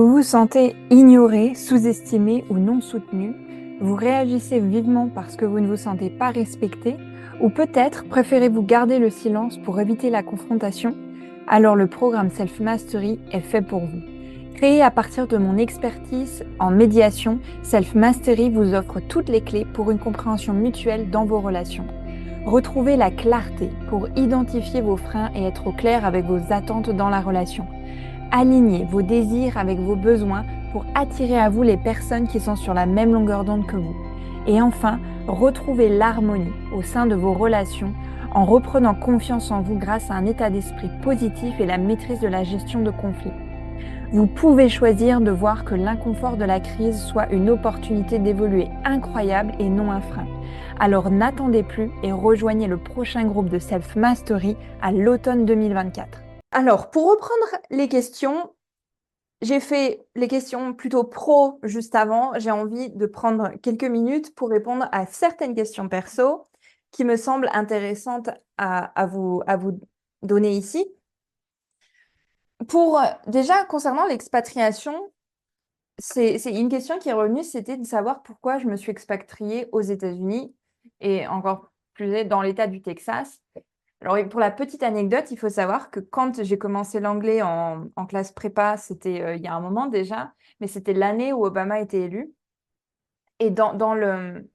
Vous vous sentez ignoré, sous-estimé ou non soutenu, vous réagissez vivement parce que vous ne vous sentez pas respecté, ou peut-être préférez-vous garder le silence pour éviter la confrontation, alors le programme Self Mastery est fait pour vous. Créé à partir de mon expertise en médiation, Self Mastery vous offre toutes les clés pour une compréhension mutuelle dans vos relations. Retrouvez la clarté pour identifier vos freins et être au clair avec vos attentes dans la relation. Alignez vos désirs avec vos besoins pour attirer à vous les personnes qui sont sur la même longueur d'onde que vous. Et enfin, retrouvez l'harmonie au sein de vos relations en reprenant confiance en vous grâce à un état d'esprit positif et la maîtrise de la gestion de conflits. Vous pouvez choisir de voir que l'inconfort de la crise soit une opportunité d'évoluer incroyable et non un frein. Alors n'attendez plus et rejoignez le prochain groupe de Self Mastery à l'automne 2024. Alors, pour reprendre les questions, j'ai fait les questions plutôt pro juste avant. J'ai envie de prendre quelques minutes pour répondre à certaines questions perso qui me semblent intéressantes à vous donner ici. Pour déjà, concernant l'expatriation, c'est une question qui est revenue, c'était de savoir pourquoi je me suis expatriée aux États-Unis et encore plus dans l'État du Texas. Alors, pour la petite anecdote, il faut savoir que quand j'ai commencé l'anglais en classe prépa, c'était il y a un moment déjà, mais c'était l'année où Obama était élu. Et dans le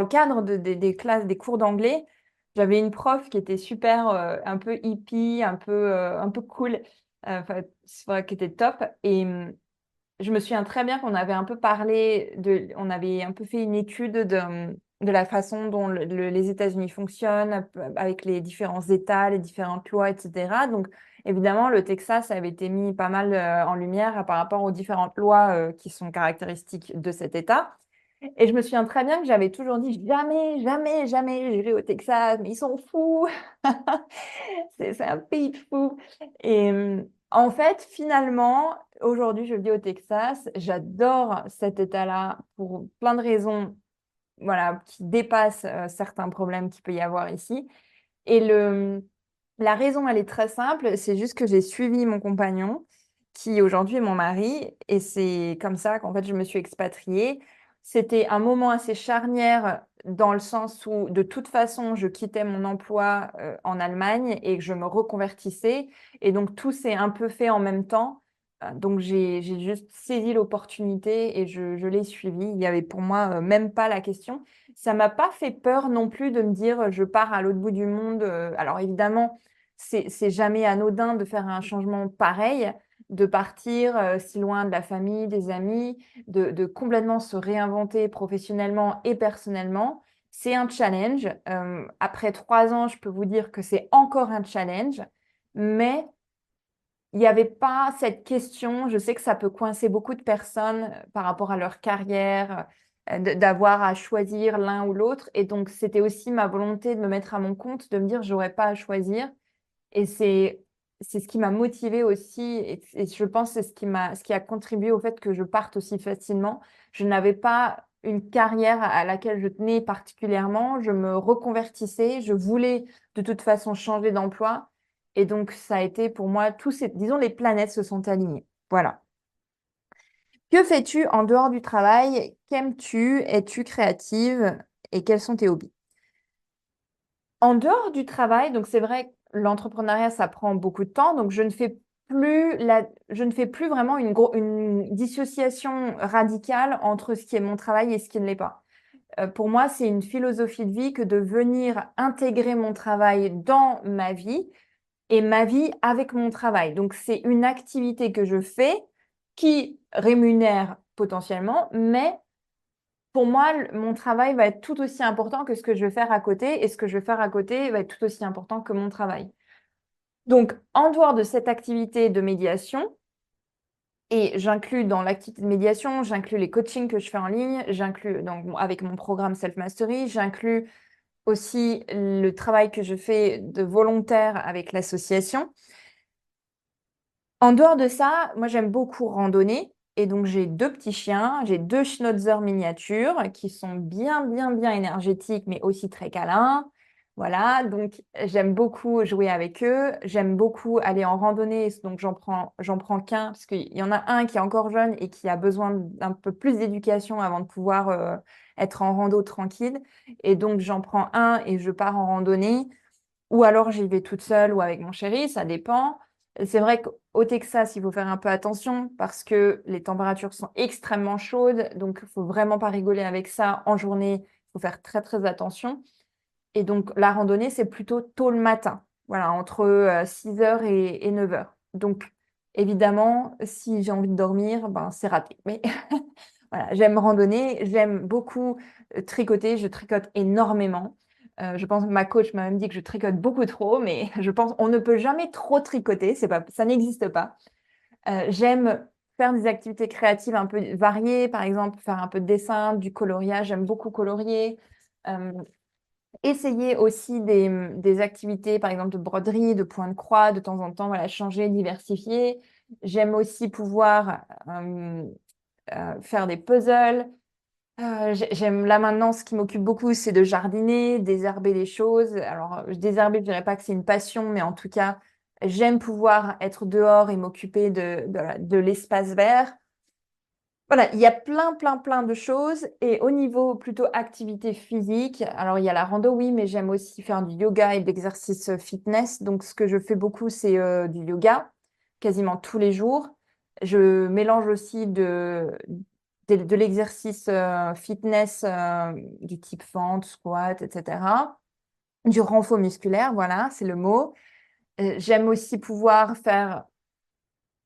cadre des classes, des cours d'anglais, j'avais une prof qui était super, un peu hippie, un peu cool, enfin, c'est vrai, qui était top. Et je me souviens très bien qu'on avait un peu on avait un peu fait une étude de la façon dont les États-Unis fonctionnent, avec les différents États, les différentes lois, etc. Donc, évidemment, le Texas avait été mis pas mal en lumière par rapport aux différentes lois qui sont caractéristiques de cet État. Et je me souviens très bien que j'avais toujours dit jamais, jamais, jamais j'irai au Texas, mais ils sont fous. C'est un pays de fous. Et en fait, finalement, aujourd'hui, je vis au Texas. J'adore cet État-là pour plein de raisons, voilà, qui dépassent certains problèmes qu'il peut y avoir ici. Et la raison, elle est très simple. C'est juste que j'ai suivi mon compagnon, qui aujourd'hui est mon mari. Et c'est comme ça qu'en fait, je me suis expatriée. C'était un moment assez charnière dans le sens où, de toute façon, je quittais mon emploi en Allemagne et que je me reconvertissais. Et donc, tout s'est un peu fait en même temps. Donc, j'ai juste saisi l'opportunité et je l'ai suivi. Il n'y avait pour moi même pas la question. Ça m'a pas fait peur non plus de me dire je pars à l'autre bout du monde. Alors, évidemment, c'est jamais anodin de faire un changement pareil, de partir si loin de la famille, des amis, de complètement se réinventer professionnellement et personnellement. C'est un challenge. Après 3 ans, je peux vous dire que c'est encore un challenge, mais il n'y avait pas cette question. Je sais que ça peut coincer beaucoup de personnes par rapport à leur carrière, d'avoir à choisir l'un ou l'autre. Et donc, c'était aussi ma volonté de me mettre à mon compte, de me dire, j'aurais pas à choisir. Et c'est ce qui m'a motivée aussi. Et je pense que c'est ce qui a contribué au fait que je parte aussi facilement. Je n'avais pas une carrière à laquelle je tenais particulièrement. Je me reconvertissais. Je voulais de toute façon changer d'emploi. Et donc, ça a été pour moi, disons, les planètes se sont alignées. Voilà. Que fais-tu en dehors du travail? Qu'aimes-tu? Es-tu créative? Et quels sont tes hobbies? En dehors du travail, donc c'est vrai que l'entrepreneuriat, ça prend beaucoup de temps. Donc, je ne fais plus vraiment une dissociation radicale entre ce qui est mon travail et ce qui ne l'est pas. Pour moi, c'est une philosophie de vie que de venir intégrer mon travail dans ma vie et ma vie avec mon travail. Donc, c'est une activité que je fais qui rémunère potentiellement, mais pour moi, mon travail va être tout aussi important que ce que je vais faire à côté et ce que je vais faire à côté va être tout aussi important que mon travail. Donc, en dehors de cette activité de médiation, et j'inclus dans l'activité de médiation, j'inclus les coachings que je fais en ligne, j'inclus donc avec mon programme Self Mastery, j'inclus aussi le travail que je fais de volontaire avec l'association. En dehors de ça, moi j'aime beaucoup randonner et donc j'ai 2 petits chiens, j'ai 2 schnauzers miniatures qui sont bien, bien, bien énergétiques mais aussi très câlins. Voilà, donc j'aime beaucoup jouer avec eux. J'aime beaucoup aller en randonnée, donc j'en prends qu'un, parce qu'il y en a un qui est encore jeune et qui a besoin d'un peu plus d'éducation avant de pouvoir être en rando tranquille. Et donc j'en prends un et je pars en randonnée. Ou alors j'y vais toute seule ou avec mon chéri, ça dépend. C'est vrai qu'au Texas, il faut faire un peu attention parce que les températures sont extrêmement chaudes, donc il faut vraiment pas rigoler avec ça en journée. Il faut faire très très attention. Et donc la randonnée, c'est plutôt tôt le matin, voilà, entre 6 heures et 9 heures. Donc évidemment, si j'ai envie de dormir, ben, c'est raté. Mais voilà, j'aime randonner, j'aime beaucoup tricoter, je tricote énormément. Je pense que ma coach m'a même dit que je tricote beaucoup trop, mais je pense qu'on ne peut jamais trop tricoter, c'est pas, ça n'existe pas. J'aime faire des activités créatives un peu variées, par exemple faire un peu de dessin, du coloriage, j'aime beaucoup colorier. Euh, Essayer aussi des activités, par exemple de broderie, de point de croix, de temps en temps, voilà, changer, diversifier. J'aime aussi pouvoir faire des puzzles. J'aime là maintenant, ce qui m'occupe beaucoup, c'est de jardiner, désherber les choses. Alors, désherber, je dirais pas que c'est une passion, mais en tout cas, j'aime pouvoir être dehors et m'occuper de l'espace vert. Voilà, il y a plein, plein, plein de choses. Et au niveau plutôt activité physique, alors il y a la rando, oui, mais j'aime aussi faire du yoga et de l'exercice fitness. Donc, ce que je fais beaucoup, c'est du yoga, quasiment tous les jours. Je mélange aussi de l'exercice fitness du type fente, squat, etc. Du renfort musculaire, voilà, c'est le mot. J'aime aussi pouvoir faire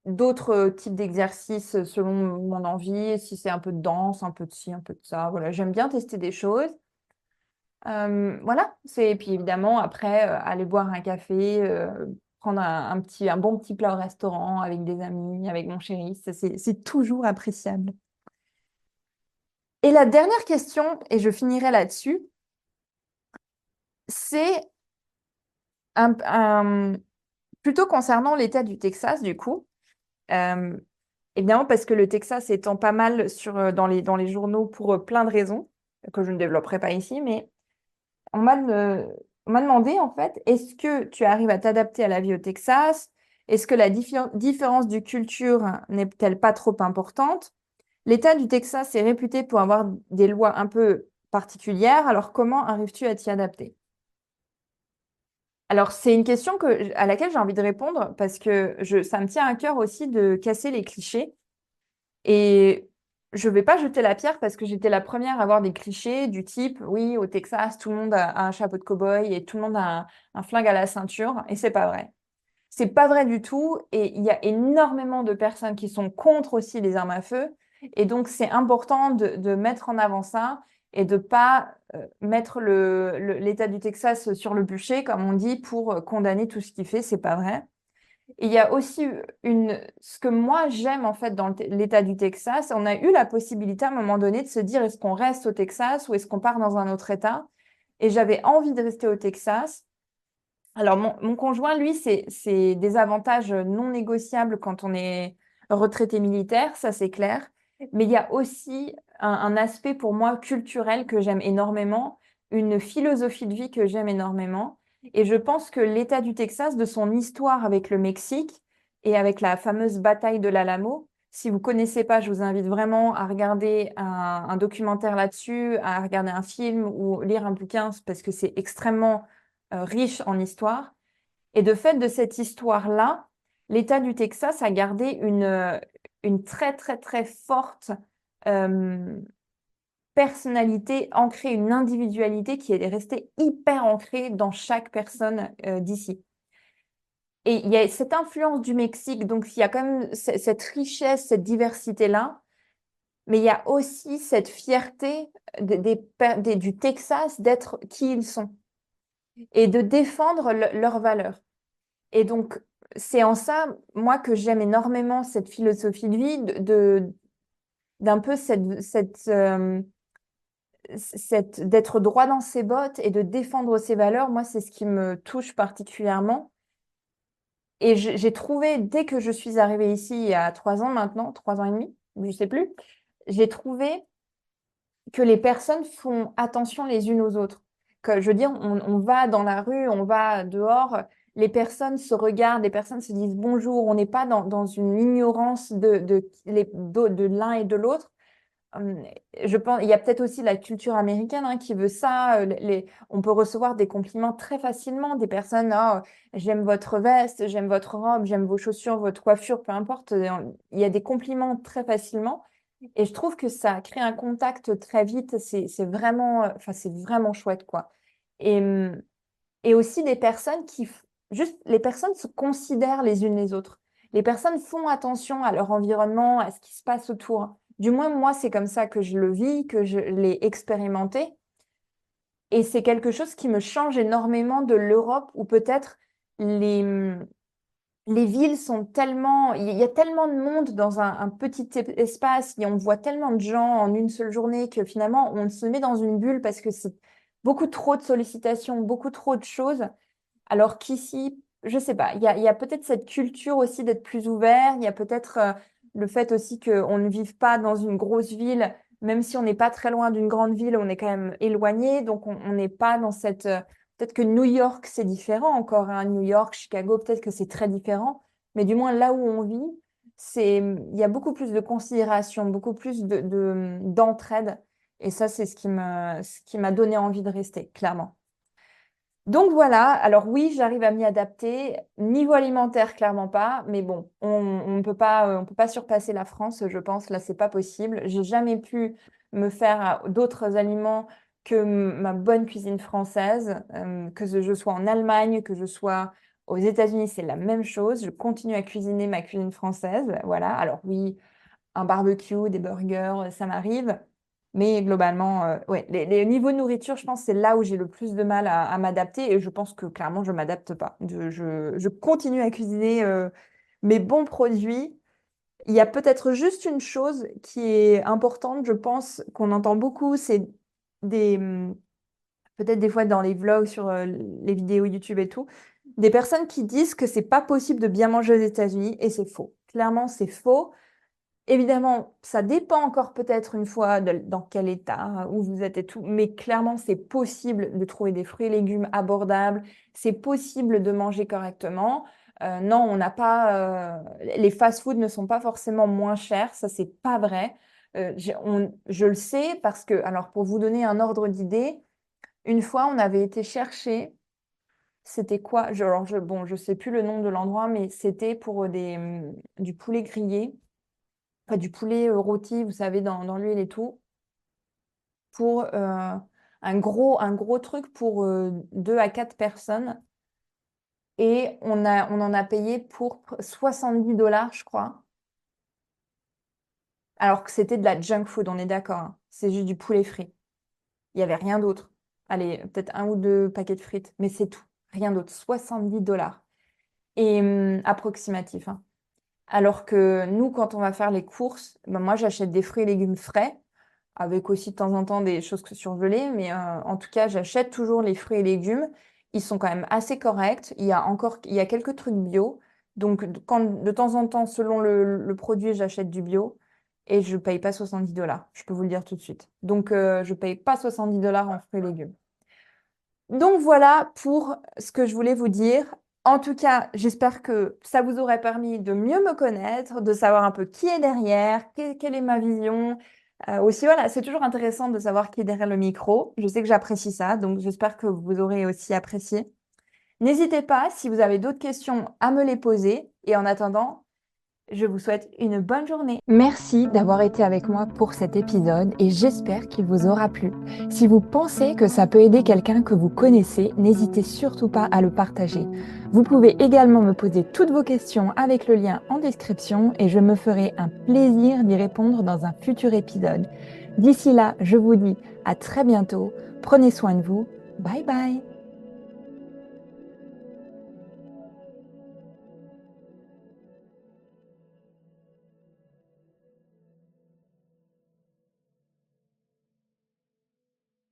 d'autres types d'exercices selon mon envie, si c'est un peu de danse, un peu de ci, un peu de ça. Voilà, j'aime bien tester des choses. Voilà, et puis évidemment, après, aller boire un café, prendre un bon petit plat au restaurant avec des amis, avec mon chéri, ça, c'est toujours appréciable. Et la dernière question, et je finirai là-dessus, c'est plutôt concernant l'État du Texas, du coup. Euh, Évidemment, parce que le Texas étant pas mal dans les journaux pour plein de raisons, que je ne développerai pas ici, mais on m'a demandé, en fait, est-ce que tu arrives à t'adapter à la vie au Texas? Est-ce que la différence de culture n'est-elle pas trop importante? L'État du Texas est réputé pour avoir des lois un peu particulières, alors comment arrives-tu à t'y adapter? Alors, c'est une question à laquelle j'ai envie de répondre parce que ça me tient à cœur aussi de casser les clichés. Et je ne vais pas jeter la pierre parce que j'étais la première à avoir des clichés du type, oui, au Texas, tout le monde a un chapeau de cow-boy et tout le monde a un flingue à la ceinture. Et c'est pas vrai. C'est pas vrai du tout. Et il y a énormément de personnes qui sont contre aussi les armes à feu. Et donc, c'est important de mettre en avant ça et de pas mettre l'État du Texas sur le bûcher, comme on dit, pour condamner tout ce qu'il fait. C'est pas vrai. Et il y a aussi ce que moi j'aime en fait dans l'État du Texas. On a eu la possibilité à un moment donné de se dire est-ce qu'on reste au Texas ou est-ce qu'on part dans un autre État? Et j'avais envie de rester au Texas. Alors mon conjoint, lui, c'est des avantages non négociables quand on est retraité militaire, ça c'est clair. Mais il y a aussi un aspect pour moi culturel que j'aime énormément, une philosophie de vie que j'aime énormément. Et je pense que l'État du Texas, de son histoire avec le Mexique et avec la fameuse bataille de l'Alamo, si vous ne connaissez pas, je vous invite vraiment à regarder un documentaire là-dessus, à regarder un film ou lire un bouquin parce que c'est extrêmement riche en histoire. Et de fait de cette histoire-là, l'État du Texas a gardé une très, très, très forte euh, personnalité ancrée, une individualité qui est restée hyper ancrée dans chaque personne d'ici. Et il y a cette influence du Mexique, donc il y a quand même cette richesse, cette diversité-là, mais il y a aussi cette fierté du Texas d'être qui ils sont et de défendre leurs valeurs. Et donc, c'est en ça, moi, que j'aime énormément cette philosophie de vie, d'un peu d'être droit dans ses bottes et de défendre ses valeurs. Moi, c'est ce qui me touche particulièrement. Et j'ai trouvé, dès que je suis arrivée ici, il y a 3 ans maintenant, 3 ans et demi, je ne sais plus, j'ai trouvé que les personnes font attention les unes aux autres. que, je veux dire, on va dans la rue, on va dehors, les personnes se regardent, les personnes se disent bonjour, on n'est pas dans une ignorance de l'un et de l'autre. Hum, Je pense, il y a peut-être aussi la culture américaine hein, qui veut ça. On peut recevoir des compliments très facilement des personnes. Oh, j'aime votre veste, j'aime votre robe, j'aime vos chaussures, votre coiffure, peu importe. Il y a des compliments très facilement. Et je trouve que ça crée un contact très vite. C'est vraiment, enfin, c'est vraiment chouette, quoi. Et, et aussi des personnes juste, les personnes se considèrent les unes les autres. Les personnes font attention à leur environnement, à ce qui se passe autour. Du moins, moi, c'est comme ça que je le vis, que je l'ai expérimenté. Et c'est quelque chose qui me change énormément de l'Europe, où peut-être les, les villes sont tellement... Il y a tellement de monde dans un petit espace, et on voit tellement de gens en une seule journée que finalement, on se met dans une bulle parce que c'est beaucoup trop de sollicitations, beaucoup trop de choses. Alors qu'ici, je sais pas, il y a peut-être cette culture aussi d'être plus ouvert, il y a peut-être le fait aussi qu'on ne vive pas dans une grosse ville, même si on n'est pas très loin d'une grande ville, on est quand même éloigné, donc on n'est pas dans cette... peut-être que New York, c'est différent encore, hein. New York, Chicago, peut-être que c'est très différent, mais du moins là où on vit, il y a beaucoup plus de considération, beaucoup plus d'entraide, et ça, c'est ce qui m'a donné envie de rester, clairement. Donc voilà, alors oui, j'arrive à m'y adapter. Niveau alimentaire, clairement pas, mais bon, on peut pas surpasser la France, je pense. Là, c'est pas possible. J'ai jamais pu me faire d'autres aliments que ma bonne cuisine française, que je sois en Allemagne, que je sois aux États-Unis, c'est la même chose. Je continue à cuisiner ma cuisine française, voilà. Alors oui, un barbecue, des burgers, ça m'arrive. Mais globalement, ouais, les niveaux de nourriture, je pense, c'est là où j'ai le plus de mal à m'adapter. Et je pense que clairement, je ne m'adapte pas. Je continue à cuisiner mes bons produits. Il y a peut-être juste une chose qui est importante, je pense, qu'on entend beaucoup, c'est des, peut-être des fois dans les vlogs, sur les vidéos YouTube et tout, des personnes qui disent que c'est pas possible de bien manger aux États-Unis et c'est faux. Clairement, c'est faux. Évidemment, ça dépend encore peut-être une fois dans quel état, où vous êtes et tout, mais clairement, c'est possible de trouver des fruits et légumes abordables, c'est possible de manger correctement. Non, on n'a pas, les fast-foods ne sont pas forcément moins chers, ça c'est pas vrai. Je le sais parce que, alors pour vous donner un ordre d'idée, une fois on avait été chercher, c'était quoi? Bon, je sais plus le nom de l'endroit, mais c'était pour du poulet grillé enfin, du poulet rôti, vous savez, dans l'huile et tout, pour un gros truc pour 2 à 4 personnes. Et on en a payé pour 70 $, je crois. Alors que c'était de la junk food, on est d'accord, hein. C'est juste du poulet frit. Il n'y avait rien d'autre. Allez, peut-être 1 ou 2 paquets de frites, mais c'est tout. Rien d'autre. 70 $. Et approximatif, hein. Alors que nous, quand on va faire les courses, ben moi, j'achète des fruits et légumes frais, avec aussi de temps en temps des choses surgelées, mais en tout cas, j'achète toujours les fruits et légumes. Ils sont quand même assez corrects. Il y a quelques trucs bio. Donc, quand, de temps en temps, selon le produit, j'achète du bio et je ne paye pas 70 $. Je peux vous le dire tout de suite. Donc, je ne paye pas 70 $ en fruits et légumes. Donc voilà pour ce que je voulais vous dire. En tout cas, j'espère que ça vous aurait permis de mieux me connaître, de savoir un peu qui est derrière, quelle est ma vision. Aussi, voilà, c'est toujours intéressant de savoir qui est derrière le micro. Je sais que j'apprécie ça, donc j'espère que vous aurez aussi apprécié. N'hésitez pas, si vous avez d'autres questions, à me les poser. Et en attendant, je vous souhaite une bonne journée. Merci d'avoir été avec moi pour cet épisode et j'espère qu'il vous aura plu. Si vous pensez que ça peut aider quelqu'un que vous connaissez, n'hésitez surtout pas à le partager. Vous pouvez également me poser toutes vos questions avec le lien en description et je me ferai un plaisir d'y répondre dans un futur épisode. D'ici là, je vous dis à très bientôt. Prenez soin de vous. Bye bye.